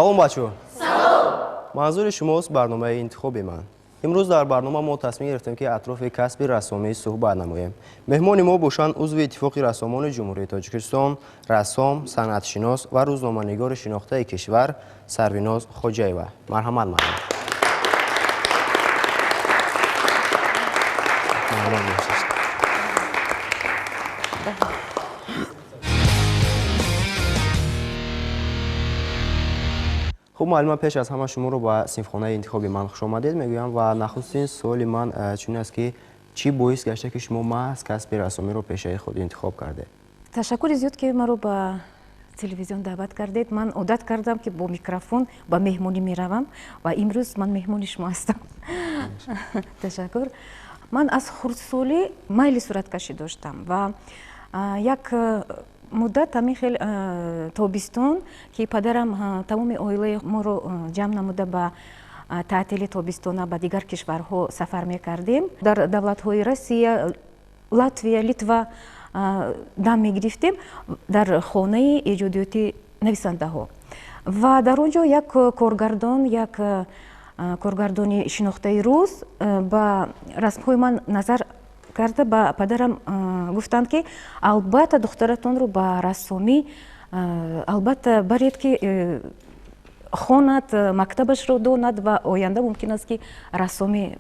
салом бачо. манзури шумост барномаи интихоби ман. имрӯз дар барнома мо тасмим гирифтем ки атрофи касби рассомӣ суҳбат намоем. меҳмони мо бошанд узви иттифоқи рассомони ҷумҳурии Тоҷикистон, рассом, санъатшинос ва рӯзноманигори шинохтаи кишвар Сарвиноз Хоҷаева. марҳамат маъмун. хуб муаллима, пеш аз ҳама шуморо ба синфхонаи интихоби ман хуш омадед мегӯям ва нахустин суоли ман чунин аст ки чӣ боис гашта ки шумо маҳз касби рассомиро пешаи худ интихоб кардед? ташаккури зиёд ки маро ба телевизион даъват кардед. Ман одат кардам ки бо микрофон ба меҳмонӣ меравам ва имрӯз ман меҳмони шумо ҳастам. ташаккур. ман аз хурдсолӣ майли сураткашӣ доштам ва як муддат ҳамин хел тобистон ки падарам тамоми оилаи моро ҷамъ намуда ба таътили тобистона ба дигар кишварҳо сафар мекардем. дар давлатҳои Россия, Латвия, Литва дам мегирифтем дар хонаи эҷодиёти нависандаҳо ва дар он ҷо як коргардони шинохтаи рӯз ба расмҳои ман назар карда ба падарам гуфтанд ки албатта духтаратонро ба рассомӣ албатта баред ки хонад, мактабашро донад ва оянда мумкин аст ки рассоми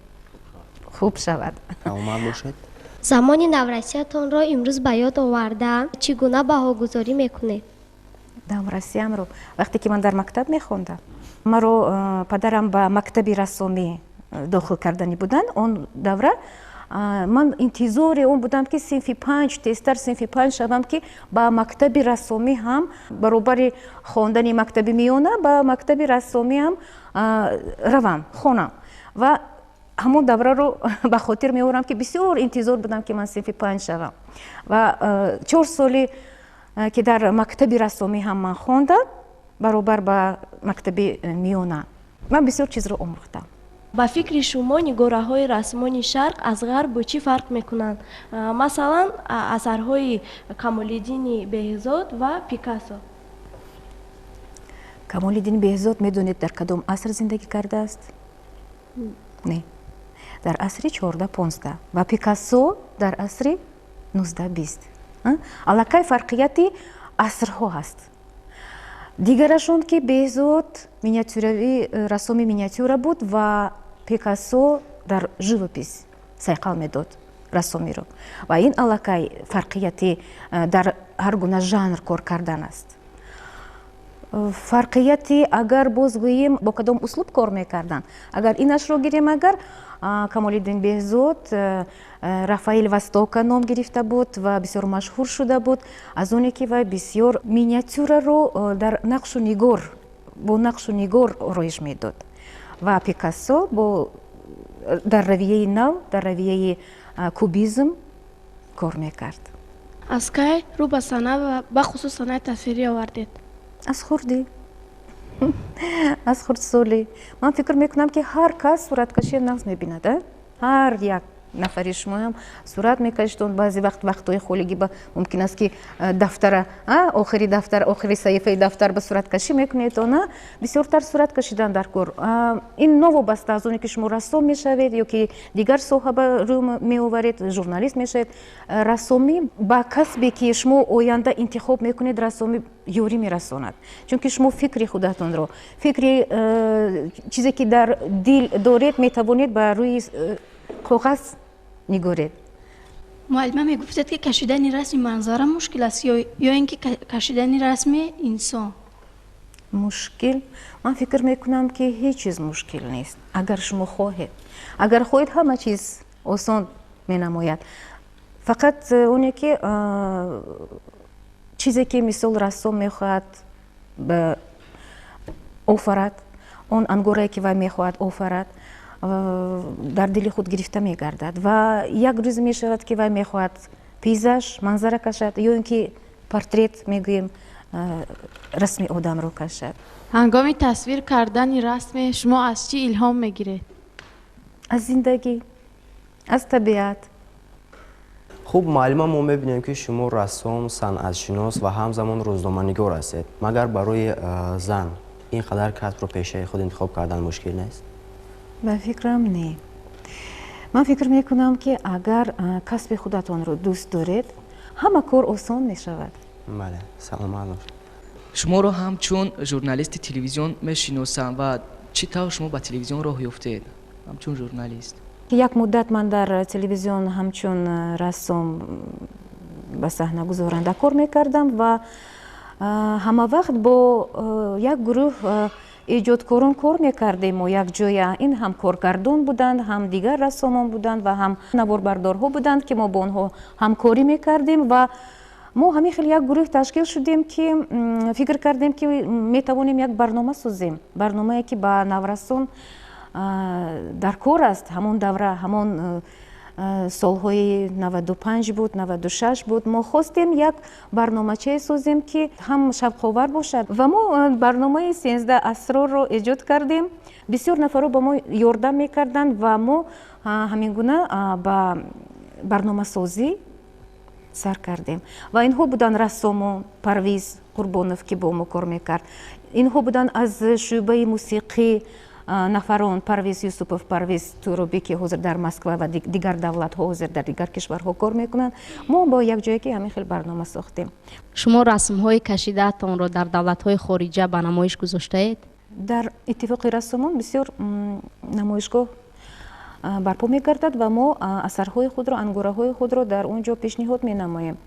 хуб шавад. омад бошед. замони наврасиятонро имрӯз ба ёд оварда чӣ гуна баҳогузорӣ мекунед? наврасиямро вақте ки ман дар мактаб мехондам, маро падарам ба мактаби рассомӣ дохил кардани буданд. Он давра ман интизори он будам ки синфи 5 тезтар синфи 5 шавам ки ба мактаби рассомӣ ҳам баробари хондани мактаби миёна ба мактаби рассомӣ ҳам равам, хонам ва ҳамон давраро ба хотир меорам ки бисёр интизор будам ки ман синфи 5 шавам ва 4 соли ки дар мактаби рассомӣ ҳам ман хондам баробар ба мактаби миёна. ман бисёр чизро омӯхтам. ба фикри шумо нигораҳои расмони шарқ аз ғарб бо чӣ фарқ мекунанд? Масалан, асарҳои Камолиддини Беҳзод ва Пикассо. Камолиддини Беҳзод медонед дар кадом аср зиндагӣ кардааст? Не, дар асри 14-15 ва Пикассо дар асри 19-20. аллакай фарқияти асрҳо ҳаст. дигарашон ки Беҳзод миниатюравӣ рассоми миниатюра буд ва Пикассо дар живопис сайқал медод рассомиро ва ин аллакай фарқияти дар ҳар гуна жанр кор кардан аст. фарқияти агар боз гӯем бо кадом услуб кор мекардан, агар инашро гирем, агар Камолиддин Беҳзод Рафаил Востока ном гирифта буд ва бисёр машҳур шуда буд аз оне ки вай бисёр миниатюраро дар нақшу нигор бо нақшу нигор ороиш медод ва Пикассо дар равияи нав, дар равияи кубизм кор мекард. аз кай рӯ ба санъат ва бахусус санъати тасвирӣ овардед? аз хурдӣ, аз хурдсолӣ. ман фикр мекунам ки ҳар кас сураткашии нағз мебинад. ҳар як нафари шумо ҳам сурат мекашидон. баъзе вақтҳои холигӣ ба мумкин аст ки дафтара охири саҳифаи дафтар ба сураткашӣ мекунед. она бисёртар сурат кашидан дар кор. ин новобаста аз оне ки шумо рассом мешавед ё ки дигар соҳа ба рӯ меоваред, журналист мешавед. рассомӣ ба касбе ки шумо оянда интихоб мекунед, рассомӣ ёрӣ мерасонад. чунки шумо фикри худатонро, фикри чизе ки дар дил доред метавонед ба рӯи коғаз нигоред. муаллима мегуфтед ки кашидани расми манзара мушкил аст ё ин ки кашидани расми инсон? мушкил? ман фикр мекунам ки ҳеҷ чиз мушкил нест. агар шумо хоҳед, агар хоҳед, ҳама чиз осон менамояд. фақат оне ки чизе ки мисол рассом мехоҳад офарад, он ангорае ки вай мехоҳад офарад, дар дили худ гирифта мегардад ва як рӯзе мешавад ки вай мехоҳад пейзаж, манзара кашад ё ин ки портрет мегӯем расми одамро кашад. ҳангоми тасвир кардани расме шумо аз чӣ илҳом мегиред? аз зиндагӣ, аз табиат. хуб муаллима, мо мебинем ки шумо рассом, санъатшинос ва ҳамзамон рӯзноманигор ҳастед. магар барои зан اینقدر کسب رو پیشه خود انتخاب کردن مشکل نیست؟ به فکرم نه. من فکر میکنم که اگر کسب خودتان رو دوست دارید همه کار آسان میشود. بله، سلام علیکم. شما رو همچون ژورنالیست تلویزیون میشناسم و چطور شما به تلویزیون راه یافتید همچون ژورنالیست؟ یک مدت من در تلویزیون همچون رسام به صحنه گذارنده کار میکردم و همه وقت با یک گروه ایجادکاران کار میکردیم و یک جای این هم کارگردان بودند، هم دیگر رسامان بودند و هم نواربردارها بودند که ما با آنها همکاری میکردیم و ما همین خیلی یک گروه تشکیل شدیم که فکر کردیم که میتوانیم یک برنامه سازیم، برنامه‌ای که با نورسان در کار است. همون دوره، همون سالهای 95 بود، 96 بود. ما خواستیم یک برنامه چه سازیم که هم شبخوار باشد و ما برنامه 13 اسرار رو ایجاد کردیم. بسیار نفر با ما یاردم میکردند و ما همین گونه با برنامه سازی سر کردیم و اینها بودن رسام پرویز قربانوف که با ما کار میکرد، اینها بودن از شعبه موسیقی نفران پرویز یوسفوف، پرویز توروبی که حاضر در مسکو و دیگر دولت ها حاضر در دیگر کشورها کار میکنند. ما با یک جایی که همین خیلی برنامه ساختیم. شما رسم های کشیده تان را در دولت های خارجه به نمایش گذاشته اید؟ در اتفاق رسامان بسیار نمایشگاه برپا میگردد و ما اثرهای خود را، انگاره های خود را در اونجا پیشنهاد می نماییم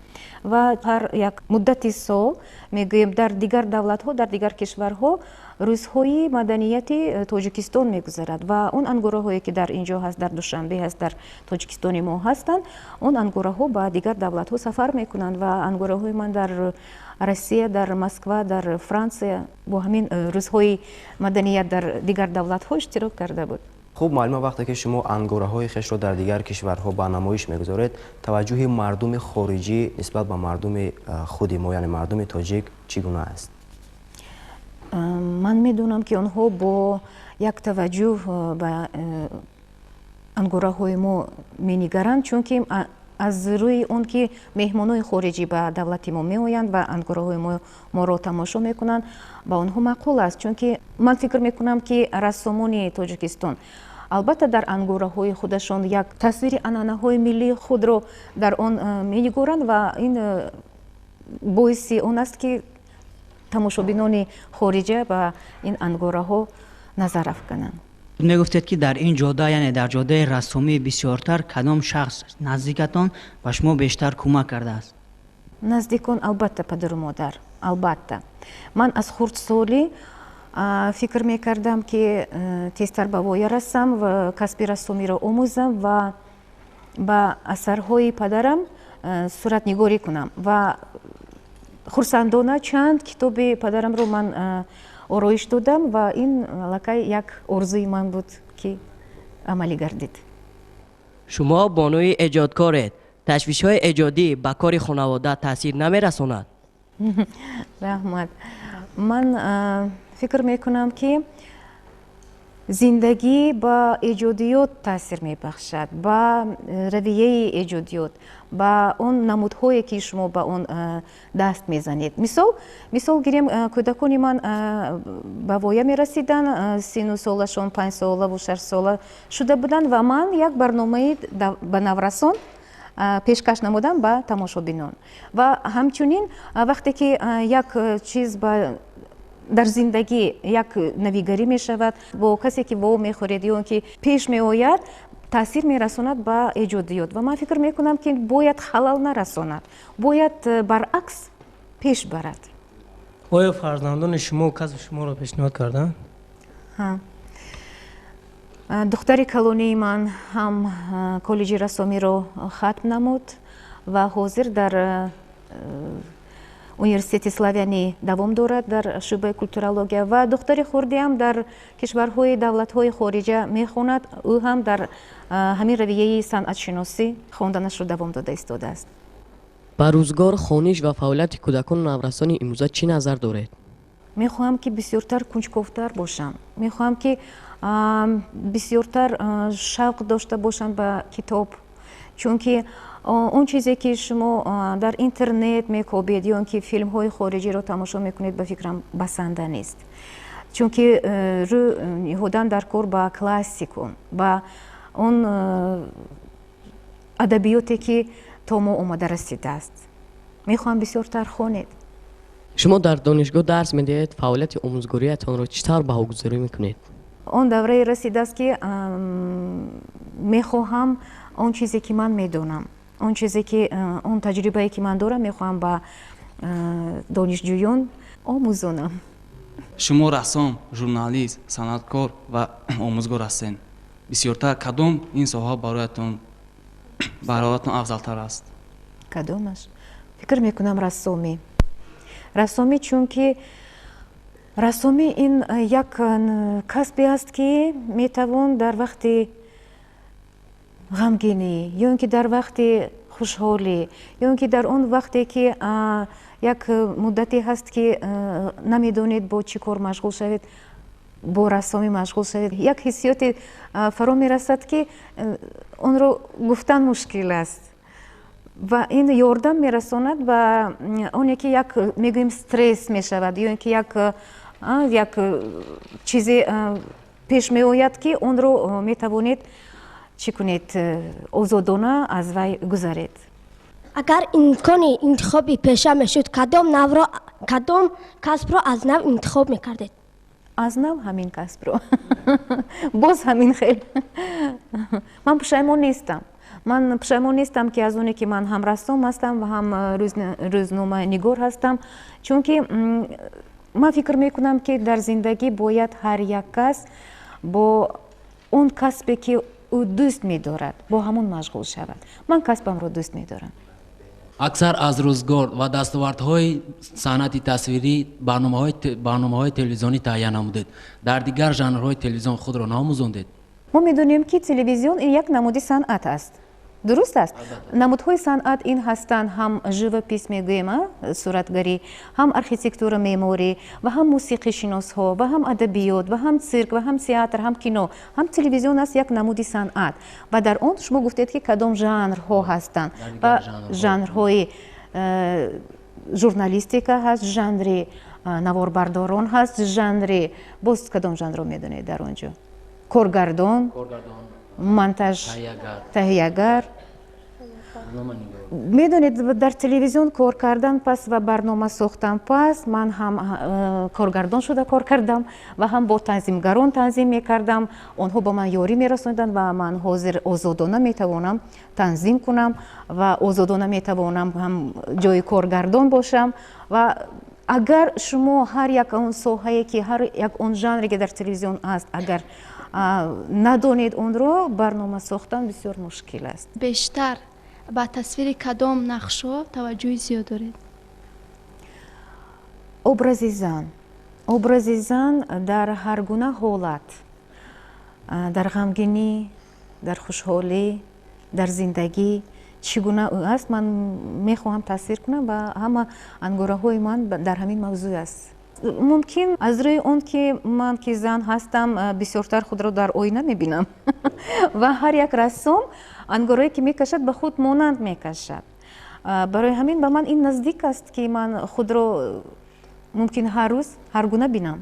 و هر یک مدتی سال میگوییم در دیگر دولت ها، در دیگر کشورها روزهای مدنیتی تاجیکستان میگذرد و اون انگاره هایی که در اینجا هست، در دوشنبه هست، در تاجیکستان ما هستند، اون انگاره ها با دیگر دولت ها سفر میکنند و انگاره های من در روسیه، در مسکو، در فرانسه با همین روزهای مدنیت در دیگر دولت ها اشتراک کرده بود. خب معلومه وقتی که شما انگاره های خویش رو در دیگر کشورها به نمایش میگذارید، توجه مردم خارجی نسبت به مردم خود ما یعنی مردم تاجیک چگونه است؟ من میدونم که آنها با یک توجه به انگاره های ما مینگرند، چون که از روی اون که مهمانای خارجی به دولت ما میآیند و انگاره های ما را تماشا میکنند با آنها معقول است، چون که من فکر میکنم که رسامان تاجیکستان البته در انگاره های خودشان یک تصویر انانه های ملی خود را در آن میگویند و این باعث اون است که تماشابینان خارجی به این انگاره ها نظر افکنند. میگفتید که در این جاده یعنی در جاده رسامی بسیارتر کدام شخص نزدیکتان و شما بیشتر کمک کرده است؟ نزدیکان البته پدر و مادر. البته من از خردسالی فکر میکردم که تیزتر به وای رسم و کسب رسامی را آموزم و با اثرهای پدرم صورت نگاری کنم و خرسندانه چند کتاب پدرم رو من آرایش دادم و این لکه یک آرزوی من بود که عملی گردید. شما بانوی ایجادکارید. تشویش های ایجادی به کار خانواده تاثیر نمیرساند؟ رحمت، من فکر میکنم که زندگی با ایجادیات تاثیر میبخشد، با رویه ایجادیات، با اون نمودهایی که شما با اون دست میزنید. مثال گیریم کودکان من به وایه میرسیدن، 39 سالشون 5 ساله و 6 ساله شده بودن و من یک برنامه به نورسان پیشکش نمودم به تماشابینان و همچنین وقتی که یک چیز در زندگی یک نویگری می شود با کسی که واو می خورید یا که پیش می آید تاثیر می رساند به ایجادیات و من فکر می کنم که باید خلل نرساند، باید برعکس پیش برد. آیا فرزندان شما و کسب شما را پیشنهاد کردند؟ دختر کلونی من هم کالج رسامی رو ختم نمود و حاضر در университети славяни давом дорад дар шӯъбаи культурология ва духтари хурдӣ ҳам дар кишварҳои давлатҳои хориҷа мехонад. ӯ ҳам дар ҳамин равияи санъатшиносӣ хонданашро давом дода истодааст. ба рӯзгор хониш ва фаъолияти кӯдакону наврасони имрӯза чӣ назар доред? мехоҳам ки бисёртар кунҷковтар бошам, мехоҳам ки бисёртар шавқ дошта бошам ба китоб, чунки اون چیزی که شما در اینترنت میکوبید یا که فیلم های خارجی رو تماشا میکنید به فکرم بسنده نیست، чунки рӯ ниҳодан дар кор ба классику ба он адабиёте ки то мо омада расидааст. мехоҳам бисёртар хонед. шумо дар донишгоҳ дарс медиҳед, фаъолияти омӯзгориятонро чӣ тавр баҳогузорӣ мекунед? он даврае расидааст ки мехоҳам он чизе ки ман медонам, он чизе ки он таҷрибае ки ман дорам мехоҳам ба донишҷӯён омӯзонам. шумо рассом, журналист, санъаткор ва омӯзгор ҳастед. бисёртар кадом ин соҳа бароятон афзалтар аст? кадомаш? фикр мекунам рассомӣ, чунки рассомӣ ин як касбе аст ки метавон дар вақти ғамгинӣ ё ин ки дар вақти хушҳолӣ ё ин ки дар он вақте ки як муддате ҳаст ки намедонед бо чӣ кор машғул шавед, бо рассомӣ машғул шавед, як ҳиссиёте фаро мерасад ки онро гуфтан мушкил аст ва ин ёрдам мерасонад ба оне ки як мегӯем стресс мешавад ё ин ки як чизе пеш меояд ки онро метавонед чӣ кунед, озодона аз вай гузаред. агар имкони интихоби пеша мешуд, кадом касбро аз нав интихоб мекардед? аз нав ҳамин касбро боз ҳамин хел. ман пушаймон нестам ки аз оне ки ман ҳам рассом ҳастам ва ҳам рӯзноманигор ҳастам, чунки ман фикр мекунам ки дар зиндагӣ бояд ҳар як кас бо он касбе ки ӯ дӯст медорад бо ҳамон машғул шавад. ман касбамро дӯст медорам. аксар аз рӯзгор ва дастовардҳои санъати тасвирӣ барномаҳои телевизионӣ таҳия намудед. дар дигар жанрҳои телевизион худро наомӯзондед? мо медонем ки телевизион ин як намуди санъат аст. дуруст аст? намудҳои санъат ин ҳастанд ҳам живопис мегӯем, суратгарӣ, ҳам архитектура, меъморӣ ва ҳам мусиқишиносҳо ва ҳам адабиёт ва ҳам цирк ва ҳам театр, ҳам кино, ҳам телевизион аст як намуди санъат. ва дар он шумо гуфтед ки кадом жанрҳо ҳастанд. ва жанрҳои журналистика ҳаст, жанри наворбардорон ҳаст, жанри боз кадом жанрро медонед дар он ҷо? коргардон, монтаж, таҳиягар. медонед дар телевизион кор кардан пас ва барнома сохтан пас ман ҳам коргардон шуда кор кардам ва ҳам бо танзимгарон танзим мекардам. онҳо ба ман ёрӣ мерасониданд ва ман ҳозир озодона метавонам танзим кунам ва озодона метавонам ҳам ҷои коргардон бошам. ва агар шумо ҳар як он соҳае ки ҳар як он жанре ки дар телевизион аст, агар надонед онро, барнома сохтан бисёр мушкил аст. бештар ба тасвири кадом нақшҳо таваҷҷӯҳи зиёд доред? образи зан дар ҳар гуна ҳолат, дар ғамгинӣ, дар хушҳолӣ, дар зиндагӣ чӣ гуна ӯ аст, ман мехоҳам тасвир кунам ва ҳама ангораҳои ман дар ҳамин мавзӯъ аст. мумкин аз рӯи он ки ман ки зан ҳастам бисёртар худро дар оина мебинам ва ҳар як рассом ангорое ки мекашад ба худ монанд мекашад. барои ҳамин ба ман ин наздик аст ки ман худро мумкин ҳар рӯз ҳар гуна бинам.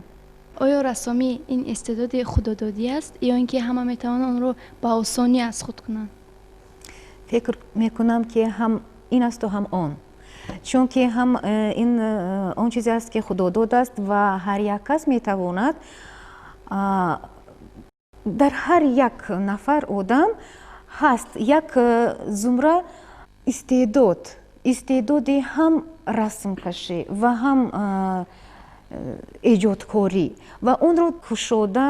оё рассомӣ ин истеъдоди худододӣ аст ё ин ки ҳама метавонанд онро ба осонӣ аз худ кунанд? фикр мекунам ки ҳам ин асту ҳам он, чунки ҳам ин он чизе аст ки худодод аст ва ҳар як кас метавонад дар ҳар як нафар одам ҳаст як зумра истеъдоди ҳам расмкашӣ ва ҳам эҷодкорӣ ва онро кушода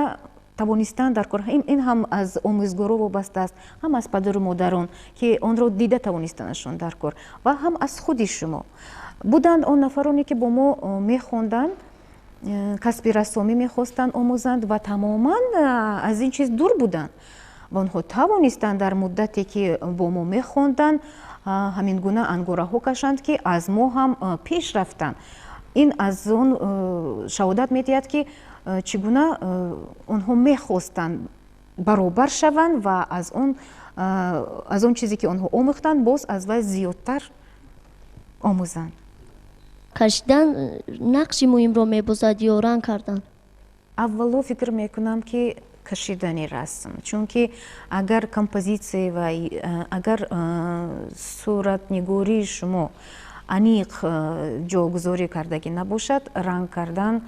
тавонистан дар кор. ин ҳам аз омӯзгоро вобаста аст, ҳам аз падару модарон ки онро дида тавонистанашон дар кор ва ҳам аз худи шумо. буданд он нафароне ки бо мо мехонданд, касби рассомӣ мехостанд омӯзанд ва тамоман аз ин чиз дур буданд. ва онҳо тавонистанд дар муддате ки бо мо мехонданд ҳамин гуна ангораҳо кашанд ки аз мо ҳам пеш рафтанд. ин аз он шаҳодат медиҳад ки чӣ гуна онҳо мехостанд баробар шаванд ва аз он чизе ки онҳо омӯхтанд боз аз вай зиёдтар омӯзанд. кашидан нақши муҳимро мебозад ё ранг кардан? аввало фикр мекунам ки кашидани расм, чунки агар композиция ва агар суратнигории шумо аниқ ҷогузорӣ кардагӣ набошад, ранг кардан,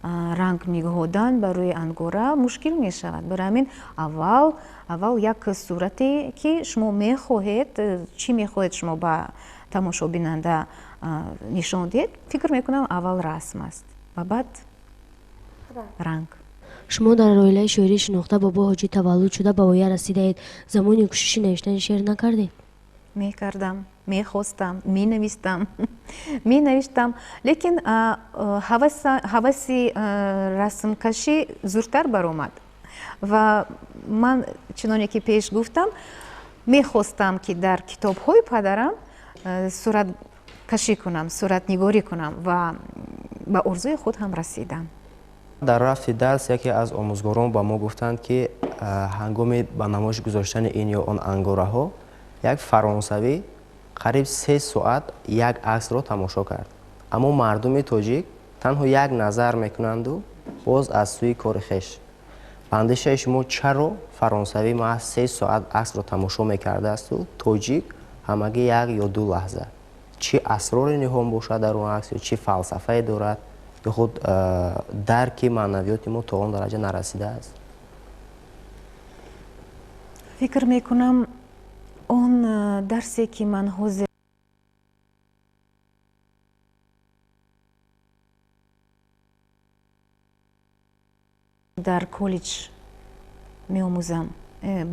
ранг нигоҳодан ба рӯи ангора мушкил мешавад. Барои ҳамин аввал як сурате ки шумо мехоҳед, чӣ мехоҳед шумо ба тамошобинанда нишон диҳед, фикр мекунам аввал расм аст ва баъд ранг. шумо дар оилаи шоирӣ шинохта бобо ҳоҷӣ таваллуд шуда ба воя расидаед, замони кӯшиши навиштани шеър накардед? Мекардам, мехостам, менавиштам, лекин ҳаваси расмкашӣ зудтар баромад ва ман чуноне ки пеш гуфтам, мехостам ки дар китобҳои падарам сураткашӣ кунам, суратнигорӣ кунам ва ба орзуи худ ҳам расидам. дар рафти дарс яке аз омӯзгорон ба мо гуфтанд ки ҳангоми ба намоиш гузоштани ин ё он ангораҳо як фаронсавӣ қариб 3 соат як аксро тамошо кард, аммо мардуми тоҷик танҳо як назар мекунанду боз аз сӯи кори хеш. ба андешаи шумо чаро фаронсавӣ маҳз 3 соат аксро тамошо мекардаасту тоҷик ҳамагӣ 1 ё 2 лаҳза чӣ асроре ниҳон бошад дар он акс ё чӣ фалсафае дорад ё худ дарки маънавиёти мо то он дараҷа нарасидааст. фикр мекунам он дарсе ки ман ҳозир дар коллеҷ меомӯзам,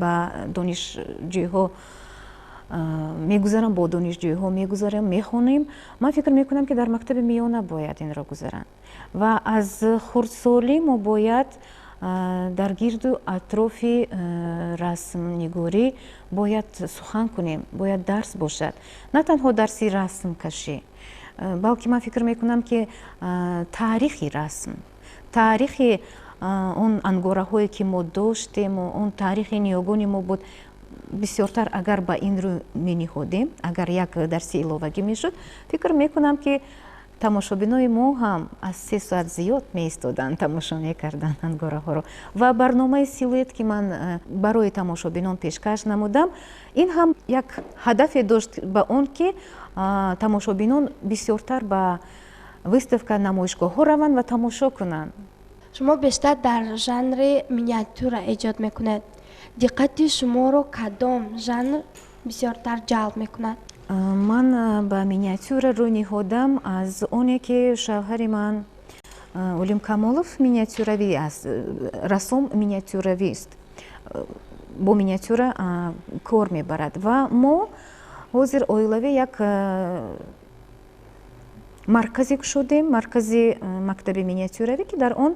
ба донишҷӯйҳо мегузарам, бо донишҷӯйҳо мегузарам, мехонем. Ман фикр мекунам ки дар мактаби миёна бояд инро гузаранд ва аз хурдсолӣ мо бояд дар гирду атрофи расмнигорӣ бояд сухан кунем, бояд дарс бошад, на танҳо дарси расмкашӣ, балки ман фикр мекунам ки таърихи расм, таърихи он ангораҳое ки мо доштем, он таърихи ниёгони мо буд бисёртар агар ба ин рӯ мениҳодем, агар як дарси иловагӣ мешуд, фикр мекунам ки тамошобинои мо ҳам аз 3 соат зиёд меистоданд, тамошо мекарданд ангораҳоро ва барномаи силуэт ки ман барои тамошобинон пешкаш намудам, ин ҳам як ҳадафе дошт ба он ки тамошобинон бисёртар ба выставка намоишгоҳҳо раванд ва тамошо кунанд. шумо бештар дар жанри миниатюра эҷод мекунед. диққати шуморо кадом жанр бисёртар ҷалб мекунад? ман ба миниатюра рӯй ниҳодам аз оне ки шавҳари ман Олим Камолов миниатюравӣ аст, рассом миниатюравист, бо миниатюра кор мебарад ва мо ҳозир оилавӣ як марказе кушодем, маркази мактаби миниатюравӣ ки дар он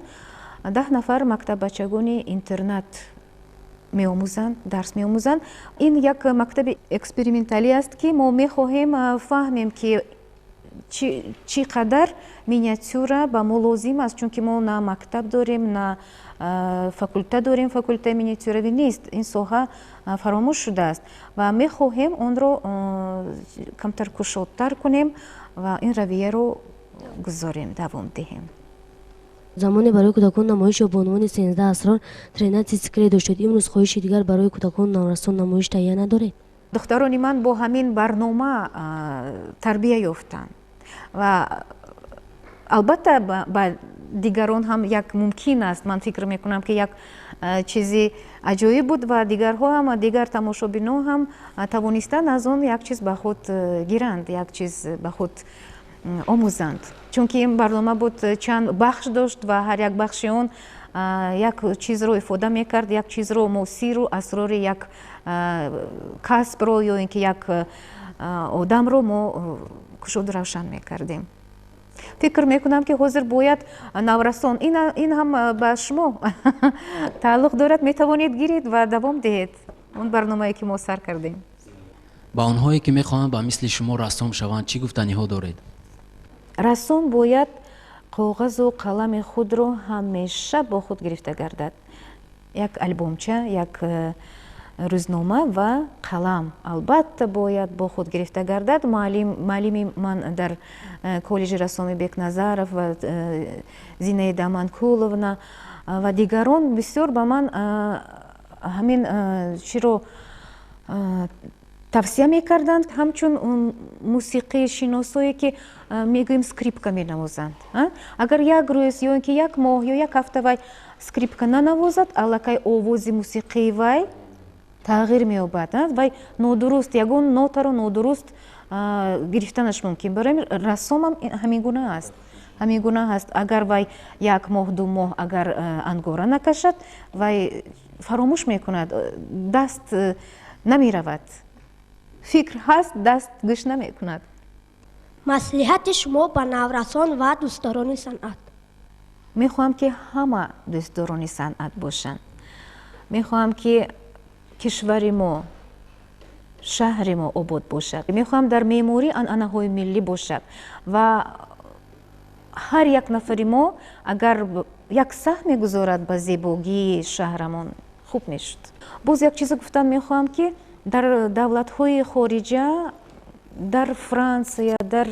10 нафар мактаббачагони интернат меомӯзанд, дарс меомӯзанд. Ин як мактаби эксперименталӣ аст ки мо мехоҳем фаҳмем ки чӣ қадар миниатюра ба мо лозим аст, чунки мо на мактаб дорем, на факулта дорем, факултаи миниатюравӣ нест, ин соҳа фаромӯш шудааст ва мехоҳем онро камтар кушодтар кунем ва ин равияро гузорем, давом диҳем. замоне барои кӯдакон намоиш ё бо унвони 13 асрор 13 цикли доштед, имрӯз хоҳиши дигар барои кӯдакон наврасон намоиш таҳия надоред? духтарони ман бо ҳамин барнома тарбия ёфтанд ва албатта ба дигарон ҳам як мумкин аст, ман фикр мекунам ки як чизи аҷоиб буд ва дигарҳо ҳам, дигар тамошобино ҳам тавонистанд аз он як чиз ба худ гиранд, як чиз ба худ омӯзанд, чунки ин барнома буд чанд бахш дошт ва ҳар як бахши он як чизро ифода мекард, як чизро мо сиру асрори як касбро ё ин ки як одамро мо кушоду равшан мекардем. фикр мекунам ки ҳозир бояд наврасон, ин ҳам ба шумо тааллуқ дорад, метавонед гиред ва давом диҳед он барномае ки мо сар кардем. ба онҳое ки мехоҳанд ба мисли шумо рассом шаванд чӣ гуфтаниҳо доред? расом бояд коғазу қалами худро ҳамеша бо худ гирифта гардад, як албомча, як рӯзнома ва қалам албатта бояд бо худ гирифта гардад. муаллими ман дар коллеҷи рассоми Бекназаров ва Зинаида Манкуловна ва дигарон бисёр ба ман ҳамин чиро тавсия мекарданд, ҳамчун мусиқишиносое ки мегӯем скрипка менавозанд. Агар як рӯз ё ин ки як моҳ ё як ҳафта вай скрипка нанавозад, аллакай овози мусиқии вай тағйир меёбад. Вай нодуруст, ягон нотаро нодуруст гирифтанаш мумкин. Барои рассомам ҳамин гуна аст. ҳамин гуна ҳаст. Агар вай як моҳ ду моҳ агар ангора накашад, вай фаромӯш мекунад, даст намеравад. фикр ҳаст, даст гӯш намекунад. маслиҳати шумо ба наврасон ва дӯстдорони санъат? мехоҳам ки ҳама дӯстдорони санъат бошанд. мехоҳам ки кишвари мо, шаҳри мо обод бошад. мехоҳам дар меъморӣ анъанаҳои миллӣ бошад ва ҳар як нафари мо агар як саҳм мегузорад ба зебогии шаҳрамон, хуб мешуд. боз як чизо гуфтан мехоҳам ки дар давлатҳои хориҷа, дар Франсия, дар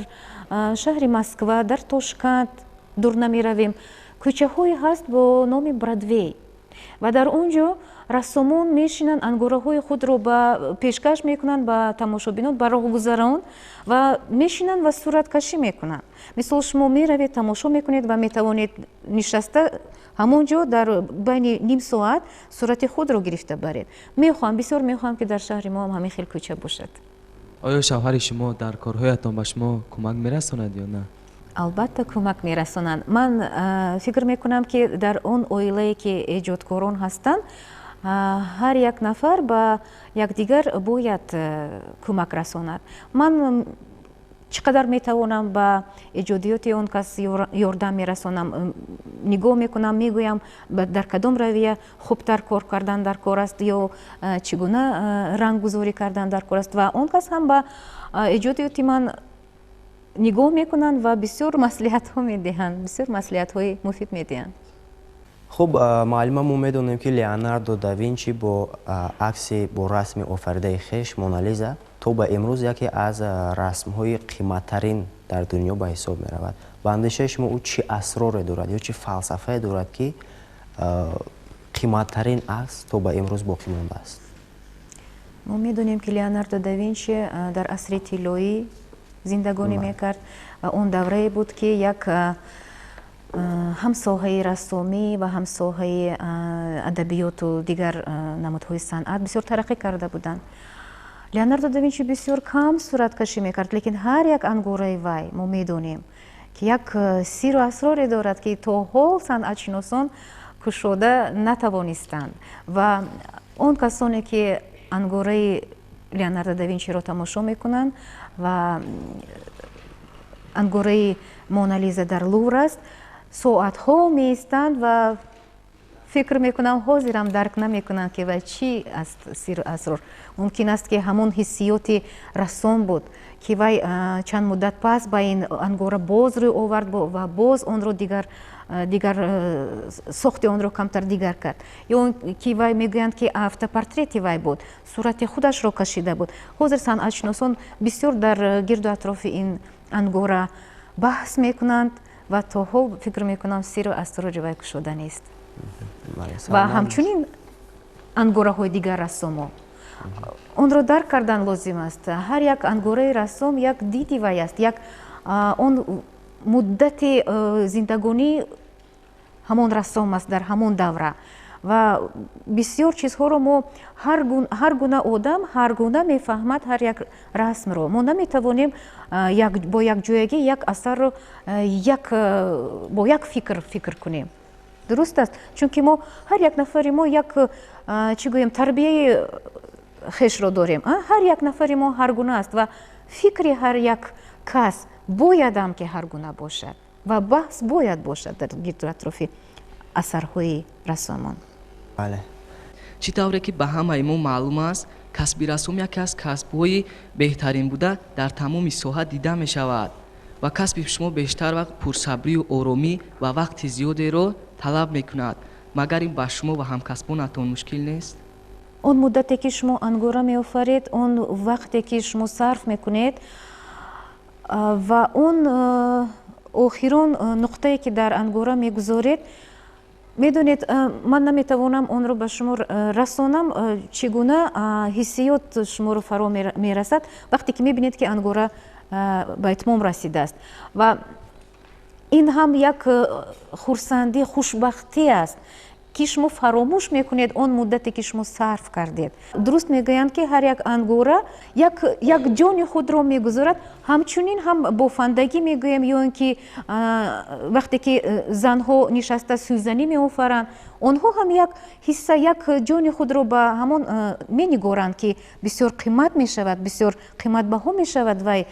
шаҳри Москва, дар Тошкент дур намеравем, кӯчаҳое ҳаст бо номи Бродвей ва дар он ҷо рассомон мешинанд, ангораҳои худро пешкаш мекунанд ба тамошобинон, ба роҳгузарон ва мешинанд ва сураткашӣ мекунанд. мисол шумо меравед, тамошо мекунед ва метавонед нишаста ҳамон ҷо дар байни ним соат сурати худро гирифта баред. мехоҳам, бисёр мехоҳам ки дар шаҳри мо ҳам ҳамин хел кӯча бошад. оё шавҳари шумо дар корҳоятон ба шумо кӯмак мерасонад ё на? албатта кӯмак мерасонанд. ман фикр мекунам ки дар он оилае ки эҷодкорон ҳастанд, ҳар як нафар ба якдигар бояд кӯмак расонад. ман чӣ қадар метавонам ба эҷодиёти он кас ёрдам мерасонам, нигоҳ мекунам, мегӯям дар кадом равия хубтар кор кардан дар кор аст ё чӣ гуна ранггузорӣ кардан дар кор аст ва он кас ҳам ба эҷодиёти ман нигоҳ мекунанд ва бисёр маслиҳатҳо медиҳанд, бисёр маслиҳатҳои муфид медиҳанд. хуб маълума мо медонем ки Леонардо да Винчи бо акси бо расми офаридаи хеш Мона Лиза то ба имрӯз яке аз расмҳои қиматтарин дар дунё ба ҳисоб меравад. ба андешаи шумо ӯ чӣ асроре дорад ё чӣ фалсафае дорад ки қиматтарин акс то ба имрӯз боқӣ мондааст? мо медонем ки Леонардо да Винчи дар асри тиллоӣ зиндагонӣ мекард ва он даврае буд ки як ҳам соҳаи рассомӣ ва ҳам соҳаи адабиёту дигар намудҳои санъат бисёр тараққӣ карда буданд. Леонардо да Винчи бисёр кам сураткашӣ мекард, лекин ҳар як ангораи вай мо медонем ки як сиру асроре дорад ки то ҳол санъатшиносон кушода натавонистанд ва он касоне ки ангораи Леонардо да Винчиро тамошо мекунанд ва ангораи Мона Лиза дар Лувр аст, соатҳо меистанд ва фикр мекунам ҳозирам дарк намекунанд ки вай чӣ аст сиру асрор. мумкин аст ки ҳамон ҳиссиёти рассом буд ки вай чанд муддат пас ба ин ангора боз рӯй овард ва боз онро дигар сохти онро камтар дигар кард. ё ки вай мегӯянд ки автопортрети вай буд, сурати худашро кашида буд. ҳозир санъатшиносон бисёр дар гирду атрофи ин ангора баҳс мекунанд ва то ҳол фикр мекунам сиру асрори вай кушода нест. ва ҳамчунин ангораҳои дигар рассомо онро дарк кардан лозим аст. ҳар як ангораи рассом як диди вай аст, як он муддати зиндагонӣ ҳамон рассом аст дар ҳамон давра ва бисёр чизҳоро мо ҳар гуна одам ҳар гуна мефаҳмад ҳар як расмро. мо наметавонем бо якҷоягӣ як асарро бо як фикр кунем. дуруст аст, чунки мо ҳар як нафари мо як чӣ гӯем тарбияи хешро дорем. ҳар як нафари мо ҳар гуна аст ва фикри ҳар як кас боядам ки ҳар гуна бошад ва баҳс бояд бошад дар гирду атрофи асарҳои рассомон. бале. чӣ тавре ки ба ҳамаи мо маълум аст, касби рассом яке аз касбҳои беҳтарин буда дар тамоми соҳа дида мешавад ва касби шумо бештар вақт пурсабрию оромӣ ва вақти зиёдеро талаб мекунад. магар ин ба шумо ва ҳамкасбонатон мушкил нест? он муддате ки шумо ангора меофаред, он вақте ки шумо сарф мекунед ва он охирон нуқтае ки дар ангора мегузоред, медонед ман наметавонам онро ба шумо расонам чӣ гуна ҳиссиёт шуморо фаро мерасад вақте ки мебинед ки ангора ба итмом расидааст ва ин ҳам як хурсандӣ хушбахтӣ аст ки шумо фаромӯш мекунед он муддате ки шумо сарф кардед. Дуруст мегӯянд ки ҳар як ангора як ҷони худро мегузорад, ҳамчунин ҳам бофандагӣ мегӯем ё ин ки вақте ки занҳо нишаста сӯзанӣ меофаранд, онҳо ҳам як ҳисса як ҷони худро ба ҳамон менигоранд ки бисёр қимат мешавад, бисёр қиматбаҳо мешавад вай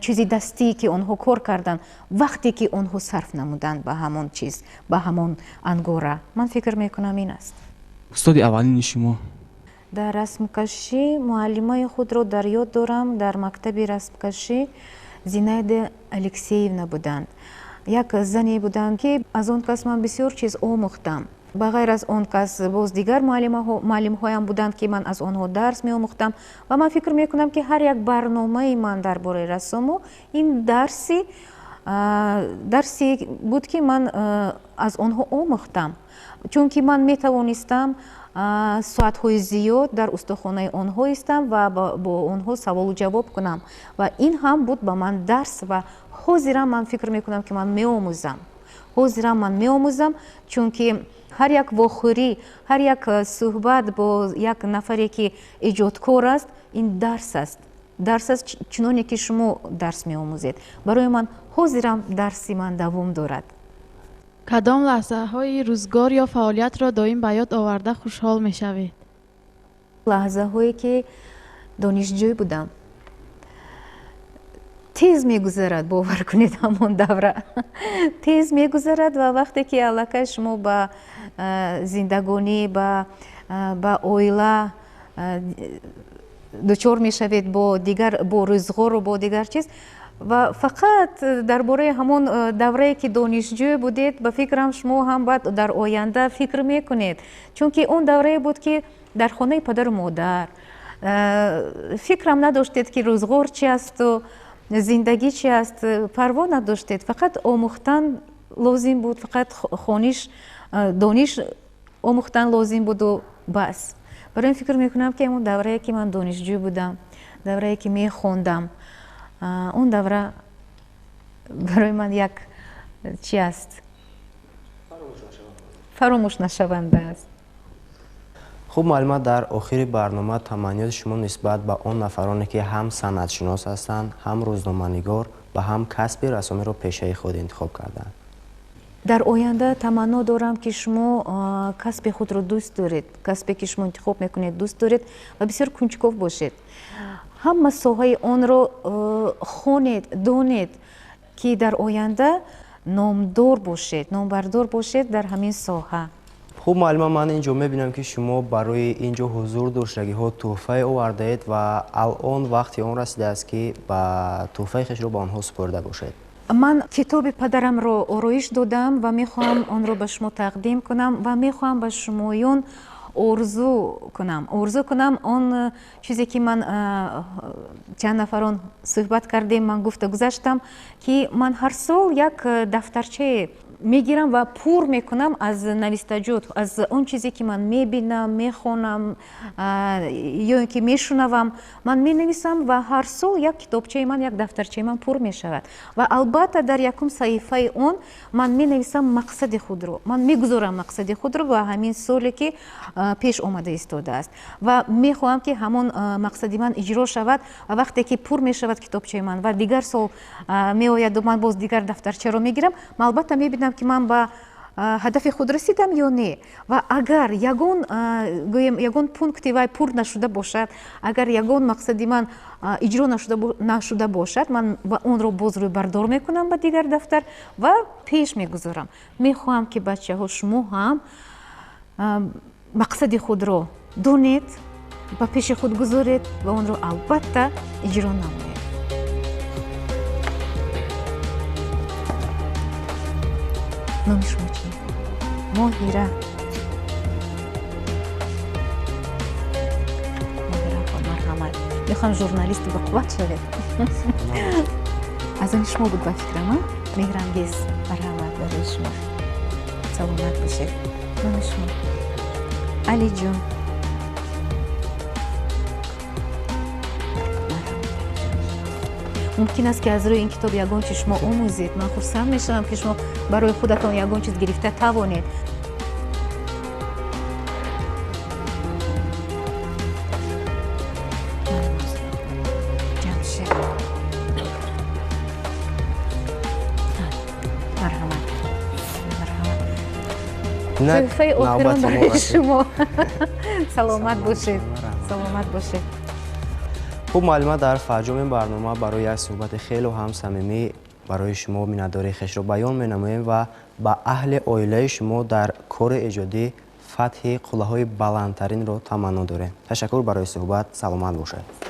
чизи дастӣ ки онҳо кор карданд вақте ки онҳо сарф намуданд ба ҳамон чиз, ба ҳамон ангора. Ман фикр мекунам ин аст. устоди аввалини шумо? Дар расмкашӣ муаллимаи худро дар ёд дорам. Дар мактаби расмкашӣ Зинаида Алексеевна буданд. Як зане буданд ки аз он кас ман бисёр чиз омӯхтам. ба ғайр аз он кас боз дигар муаллимҳоям буданд ки ман аз онҳо дарс меомӯхтам ва ман фикр мекунам ки ҳар як барномаи ман дар бораи рассому ин дарси буд ки ман аз онҳо омӯхтам, чунки ман метавонистам соатҳои зиёд дар устохонаи онҳо истам ва бо онҳо саволу ҷавоб кунам ва ин ҳам буд ба ман дарс ва ҳозирам ман фикр мекунам ки ман меомӯзам, чунки ҳар як вохӯрӣ, ҳар як суҳбат бо як нафаре ки эҷодкор аст, ин дарс аст. Дарс аст чуноне ки шумо дарс меомӯзед. Барои ман ҳозирам дарси ман давом дорад. кадом лаҳзаҳои рӯзгор ё фаъолиятро доим ба ёд оварда хушҳол мешавед? Лаҳзаҳое ки донишҷӯ будам. Тез мегузарад, бовар кунед ҳамон давра. Тез мегузарад ва вақте ки аллакай шумо ба зиндагонӣ, ба оила дучор мешавед бо рӯзғору бо дигар чиз ва фақат дар бораи ҳамон даврае ки донишҷӯ будед ба фикрам шумо ҳам бояд дар оянда фикр мекунед, чунки он даврае буд ки дар хонаи падару модар фикрам надоштед ки рӯзғор чи асту зиндагӣ чи аст, парво надоштед, фақат омӯхтан лозим буд, фақат дониш омӯхтан лозим буду бас. Барои ин фикр мекунам ки ҳамон даврае ки ман донишҷӯ будам, даврае ки мехондам, он давра барои ман як чи аст, фаромӯш нашаванда аст. хуб муаллима, дар охири барнома таманниёти шумо нисбат ба он нафароне ки ҳам санъатшинос ҳастанд, ҳам рӯзноманигор ва ҳам касби рассомиро пешаи худ интихоб карданд? дар оянда таманно дорам ки шумо касби худро дӯст доред, касбе ки шумо интихоб мекунед дӯст доред ва бисёр кунҷков бошед. ҳама соҳаи онро хонед, донед ки дар оянда номдор бошед, номбардор бошед дар ҳамин соҳа. хуб муаллима, ман инҷо мебинам ки шумо барои инҷо ҳузур доштагиҳо тӯҳфае овардаед ва алон вақти он расидааст ки ба тӯҳфаи хишро ба онҳо супурда бошед. ман китоби падарамро ороиш додам ва мехоҳам онро ба шумо тақдим кунам ва мехоҳам ба шумоён орзу кунам он чизе ки ман чанд нафарон суҳбат кардем, ман гуфта гузаштам ки ман ҳар сол як дафтарчае мегирам ва пур мекунам аз навистаҷот, аз он чизе ки ман мебинам, мехонам ё ин ки мешунавам, ман менависам ва ҳар сол як китобчаи ман, як дафтарчаи ман пур мешавад ва албатта дар якум саҳифаи он ман менависам мақсади худро, ман мегузорам мақсади худро ва ҳамин соле ки пеш омада истодааст ва мехоҳам ки ҳамон мақсади ман иҷро шавад ва вақте ки пур мешавад китобчаи ман ва дигар сол меояду ман боз дигар дафтарчаро мегирам, ман албатта мебинам ки ман ба ҳадафи худ расидам ё не ва агар ягон пункти вай пур нашуда бошад, агар ягон мақсади ман иҷро нашуда бошад, ман онро боз рӯйбардор мекунам ба дигар дафтар ва пеш мегузорам. Мехоҳам ки бачаҳо шумо ҳам мақсади худро донед, ба пеши худ гузоред ва онро албатта иҷро намоед. номи шумо чи? Моҳира. Марҳамат. мехоҳам журналисти бақувват шавед. аз они шумо буд ба фикрам. меҳрангез. марҳамат барои шумо. саломат бошед. جان شما علی جان ممکن است که از روی این کتاب یگان چیز شما آموزید. من خرسند میشم که شما برای خودتان یگان چیز گرفته توانید. جمشید صفحه آخران برای شما. سلامت باشید. سلامت باشید. خب معلم در فرجام این برنامه برای یک صحبت خیلی و هم صمیمی برای شما مینداری خش رو بیان مینماییم و با اهل عائله شما در کار ایجادی فتح قله‌های بلندترین رو تمنا داریم. تشکر برای صحبت. سلامت باشید.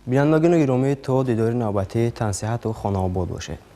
بینندگان گرامی تا دیدار نوبتی تنصیحت و خانه آباد باشید.